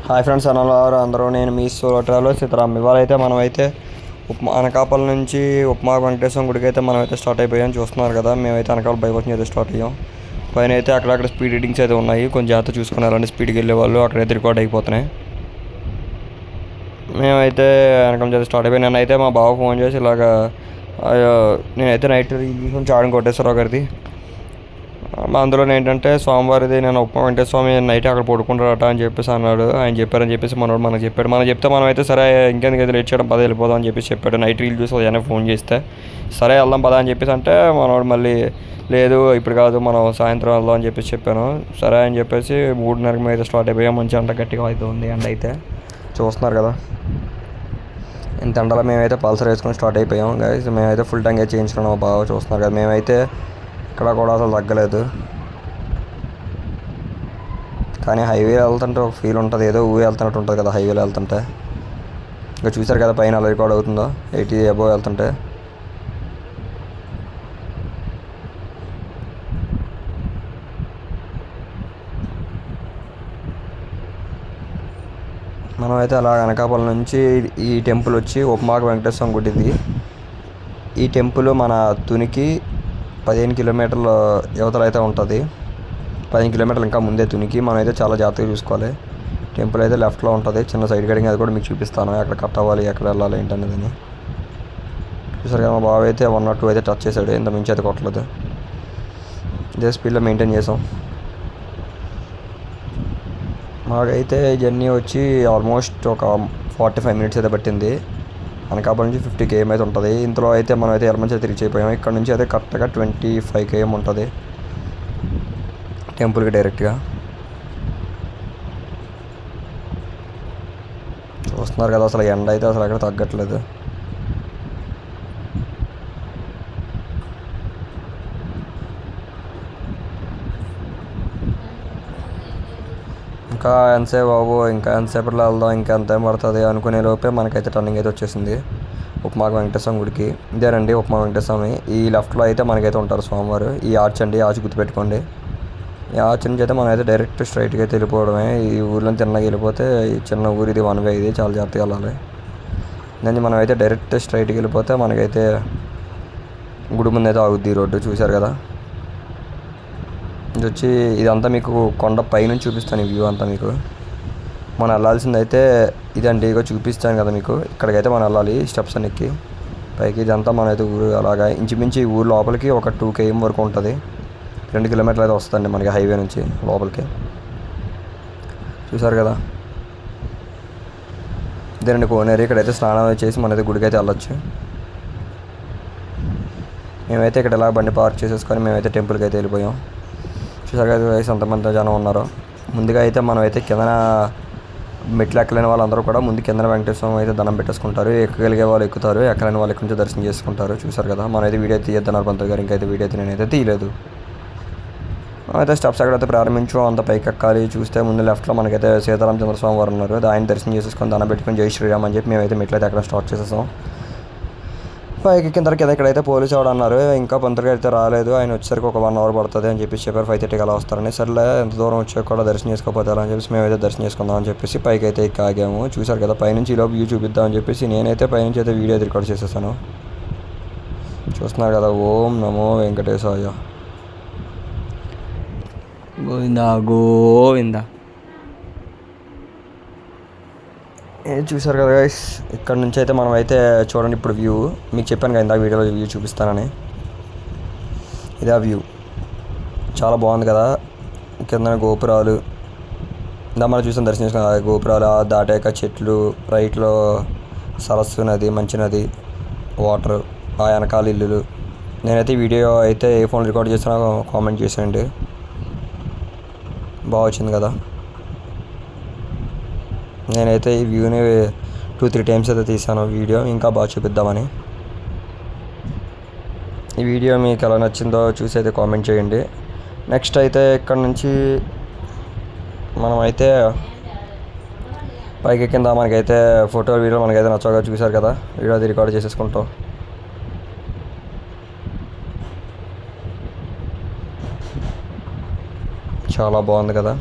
Hi friends అన్నవారు అందరూ, నేను మీ సోలో సీతారాం. ఇవాళ అయితే మనమైతే అనకాపల్లి నుంచి ఉప్మా వెంకటేశ్వరం గుడికి అయితే మనమైతే స్టార్ట్ అయిపోయాం. చూస్తున్నారు కదా, మేమైతే అనకాపల్లి బైపాస్ అయితే స్టార్ట్ అయ్యాం. పైన అయితే అక్కడక్కడ స్పీడ్ రీడింగ్స్ అయితే ఉన్నాయి, కొంచెం జాగ్రత్త చూసుకుని అలాంటి స్పీడ్కి వెళ్ళే వాళ్ళు అక్కడైతే రికార్డ్ అయిపోతున్నాయి. మేమైతే అనకాపల్లి అయితే స్టార్ట్ అయిపోయి నన్ను అయితే మా బావ ఫోన్ చేసి ఇలాగా నేనైతే నైట్ నుంచి ఆడిన కొట్టేశ్వరరావు గారిది అందులో ఏంటంటే స్వామివారిది నేను ఉప్మా వెంకటేశ్వమి నైట్ అక్కడ పడుకుంటారట అని చెప్పేసి అన్నాడు. ఆయన చెప్పారని చెప్పేసి మనోడు మనకు చెప్పాడు. మనం చెప్తే మనం అయితే సరే ఇంకెందుకైతే లేట్ చేయడం, పదే వెళ్ళిపోదాం అని చెప్పేసి చెప్పాడు. నైట్ రీల్ చూసి ఉదయాన్నే ఫోన్ చేస్తే సరే వెళ్దాం పదా అని చెప్పేసి అంటే మనోడు మళ్ళీ లేదు ఇప్పుడు కాదు మనం సాయంత్రం వెళ్దాం అని చెప్పేసి చెప్పాను. సరే అని చెప్పేసి 3:30 మీద స్టార్ట్ అయిపోయాం. మంచి ఎండ గట్టిగా అయితే ఉంది. ఎండ అయితే చూస్తున్నారు కదా, ఇంత ఎండలో మేమైతే పల్సర్ వేసుకొని స్టార్ట్ అయిపోయాం. గైస్ మేమైతే ఫుల్ ట్యాంక్ అయితే చేయించుకున్నాం. బాగా చూస్తున్నారు కదా, మేమైతే ఇక్కడ కూడా అసలు తగ్గలేదు. కానీ హైవే వెళ్తుంటే ఒక ఫీల్ ఉంటుంది, ఏదో ఊరు వెళ్తున్నట్టు ఉంటుంది కదా హైవేలో వెళ్తుంటే. ఇంకా చూసారు కదా పైన అలా రికార్డ్ అవుతుందో 80 అబోవ్ వెళ్తుంటే. మనమైతే అలా అనకాపల్లి నుంచి ఈ టెంపుల్ వచ్చి ఉప్మాక వెంకటేశ్వరం గుడిది. ఈ టెంపుల్ మన తునికి 15 కిలోమీటర్ల యువతలు అయితే ఉంటుంది. 15 కిలోమీటర్లు ఇంకా ముందే తునికి. మనం అయితే చాలా జాగ్రత్తగా చూసుకోవాలి. టెంపుల్ అయితే లెఫ్ట్లో ఉంటుంది, చిన్న సైడ్ కటింగ్ అది కూడా మీకు చూపిస్తాను. ఎక్కడ కట్ అవ్వాలి, ఎక్కడ వెళ్ళాలి ఏంటనేది. చూసారు కదా, మా బాబు అయితే 1 or 2 అయితే టచ్ చేశాడు, ఇంత మించి అయితే కొట్టలేదు. ఇదే స్పీడ్లో మెయింటైన్ చేసాం. మాకైతే జర్నీ వచ్చి ఆల్మోస్ట్ ఒక 45 minutes అయితే పట్టింది. అనకాపల్లి నుంచి 50 km అయితే ఉంటుంది. ఇందులో అయితే మనం అయితే ఎర్రమంచి అయితే రీచ్ అయిపోయాం. ఇక్కడ నుంచి అయితే కరెక్ట్గా 25 km ఉంటుంది టెంపుల్కి డైరెక్ట్గా. చూస్తున్నారు కదా, అసలు ఎండ అయితే అసలు ఎక్కడ తగ్గట్లేదు. ఇంకా ఎంతసేపు బాబు, ఇంకా ఎంతసేపట్లో వెళ్దాం, ఇంకా ఎంత టైం పడుతుంది అనుకునే లోపే మనకైతే టర్నింగ్ అయితే వచ్చేసింది ఉప్మాక వెంకటేశ్వరం గుడికి. ఇదేనండి ఉప్మా వెంకటేశ్వమి. ఈ లెఫ్ట్లో అయితే మనకైతే ఉంటారు స్వామివారు. ఈ ఆర్చ్ అండి, ఆర్చ్ గుర్తుపెట్టుకోండి. ఈ ఆర్చ్ నుంచి అయితే మనమైతే డైరెక్ట్ స్ట్రైట్గా అయితే వెళ్ళిపోవడమే. ఈ ఊర్లో తిన్నగా వెళ్ళిపోతే ఈ చిన్న ఊరు ఇది 1 way, ఇది చాలా జాగ్రత్తగా వెళ్ళాలి. దాన్ని మనమైతే డైరెక్ట్ స్ట్రైట్గా వెళ్ళిపోతే మనకైతే గుడి ముందు అయితే ఆగుద్ది ఈ రోడ్డు. చూశారు కదా, ఇది వచ్చి ఇదంతా మీకు కొండ పైనుంచి చూపిస్తాను. ఈ వ్యూ అంతా మీకు. మనం వెళ్ళాల్సింది అయితే ఇదండి, ఇక చూపిస్తాను కదా మీకు. ఇక్కడికైతే మనం వెళ్ళాలి స్టెప్స్ అని ఎక్కి పైకి. ఇదంతా మనం అయితే ఊరు అలాగా ఇంచుమించి ఊరు లోపలికి ఒక 2 km వరకు ఉంటుంది. 2 kilometers అయితే వస్తుందండి మనకి హైవే నుంచి లోపలికి. చూసారు కదా, ఇదేనండి కోనేరు. ఇక్కడైతే స్నానం చేసి మనైతే గుడికి అయితే వెళ్ళొచ్చు. మేమైతే ఇక్కడ ఇలా బండి పార్క్ చేసేసుకొని మేమైతే టెంపుల్కి అయితే వెళ్ళిపోయాం. చూసారు కదా వయసు ఎంతమంది జనం ఉన్నారో. ముందుగా అయితే మనం అయితే కిందన మెట్లు ఎక్కలేని వాళ్ళందరూ కూడా ముందు కిందన వెంకటేశ్వరం అయితే దండం పెట్టేసుకుంటారు. ఎక్కగలిగే వాళ్ళు ఎక్కుతారు, ఎక్కలేని వాళ్ళు ఇక్కడ నుంచి దర్శనం చేసుకుంటారు. చూసారు కదా, మనం అయితే వీడియో తీయద్దన్నారు పంతులు గారు. ఇంకైతే వీడియో అయితే నేనైతే తీయలేదు. అయితే స్టెప్స్ ఎక్కడైతే ప్రారంభించో అంత పైకి ఎక్కాలి. చూస్తే ముందు లెఫ్ట్లో మనకైతే సీతారామచంద్ర స్వామి వారు ఉన్నారు. ఆయన దర్శనం చేసేసుకొని దండం పెట్టుకొని జై శ్రీరామ్ అని చెప్పి మేమైతే మెట్లు అయితే అక్కడ స్టార్ట్ చేసేసాం. పైకి కింద ఇక్కడైతే పోలీసు వాడు అన్నారు. ఇంకా పంతులు గారు అయితే రాలేదు, ఆయన వచ్చేసరికి ఒక 1 hour పడుతుంది అని చెప్పేసి చెప్పారు. 5:30 అలా వస్తారని. సర్లే ఎంత దూరం వచ్చాక కూడా దర్శనం చేసుకోకపోతారు అని చెప్పేసి మేమైతే దర్శనం చేసుకుందాం అని చెప్పేసి పైకి అయితే ఆగాము. చూసారు కదా, పైనుంచి ఈలోపు వ్యూ చూపిద్దామని చెప్పేసి నేనైతే పైనుంచి అయితే వీడియో రికార్డ్ చేసేసాను. చూస్తున్నారు కదా, ఓం నమో వెంకటేశాయ గోవిందా గోవిందా. చూసారు కదా గైస్, ఇక్కడ నుంచి అయితే మనం అయితే చూడండి ఇప్పుడు వ్యూ. మీకు చెప్పాను కదా ఇందాక వీడియోలో వ్యూ చూపిస్తానని. ఇదే వ్యూ, చాలా బాగుంది కదా. కింద గోపురాలు, ఇందా మనం చూసాం దర్శనం చేసుకున్న గోపురాలు దాటాక చెట్లు, రైట్లో సరస్సు నది, మంచి నది, వాటర్, ఆ వెనకాల ఇల్లులు. నేనైతే వీడియో అయితే ఏ ఫోన్ రికార్డ్ చేసినా కామెంట్ చేసేయండి. బాగా వచ్చింది కదా. నేనైతే ఈ వ్యూని 2-3 times అయితే తీసాను వీడియో, ఇంకా బాగా చూపిద్దామని. ఈ వీడియో మీకు ఎలా నచ్చిందో చూసి అయితే కామెంట్ చేయండి. నెక్స్ట్ అయితే ఇక్కడ నుంచి మనమైతే పైకి కింద మనకైతే ఫోటో వీడియో మనకైతే నచ్చగా చూసారు కదా, వీడియో అది రికార్డ్ చేసేసుకుంటాం. చాలా బాగుంది కదా.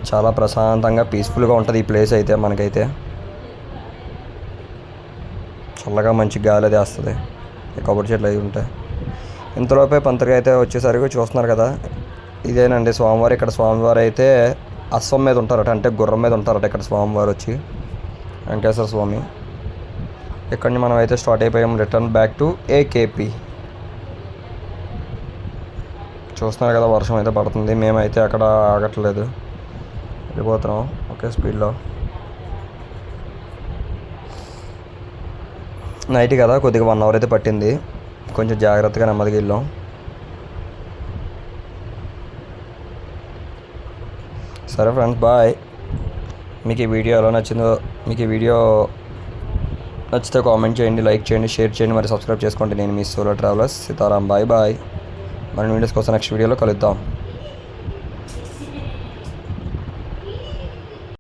చాలా ప్రశాంతంగా పీస్ఫుల్గా ఉంటుంది ఈ ప్లేస్ అయితే. మనకైతే చల్లగా మంచి గాలి అది వస్తుంది ఈ కొబ్బరి చెట్లు అవి ఉంటాయి. ఇంతలోపే పంతులుగా అయితే వచ్చేసరికి చూస్తున్నారు కదా, ఇదేనండి స్వామివారు. ఇక్కడ స్వామివారు అయితే అశ్వం మీద ఉంటారట, అంటే గుర్రం మీద ఉంటారట ఇక్కడ స్వామివారు వచ్చి, వెంకటేశ్వర స్వామి. ఇక్కడ నుంచి మనం అయితే స్టార్ట్ అయిపోయాం రిటర్న్ బ్యాక్ టు ఏకేపీ. చూస్తున్నారు కదా వర్షం అయితే పడుతుంది, మేమైతే అక్కడ ఆగట్లేదు, వెళ్ళిపోతున్నాం ఒకే స్పీడ్లో. నైట్ కదా కొద్దిగా 1 అవర్ అయితే పట్టింది, కొంచెం జాగ్రత్తగా నెమ్మదిగా వెళ్ళాం. సరే ఫ్రెండ్స్, బాయ్. మీకు ఈ వీడియో ఎలా నచ్చిందో, మీకు ఈ వీడియో నచ్చితే కామెంట్ చేయండి, లైక్ చేయండి, షేర్ చేయండి, మరి సబ్స్క్రైబ్ చేసుకోండి. నేను మీ solo travellers Sitaram. Bye bye. మన వీడియోస్ కోసం నెక్స్ట్ వీడియోలో కలుద్దాం.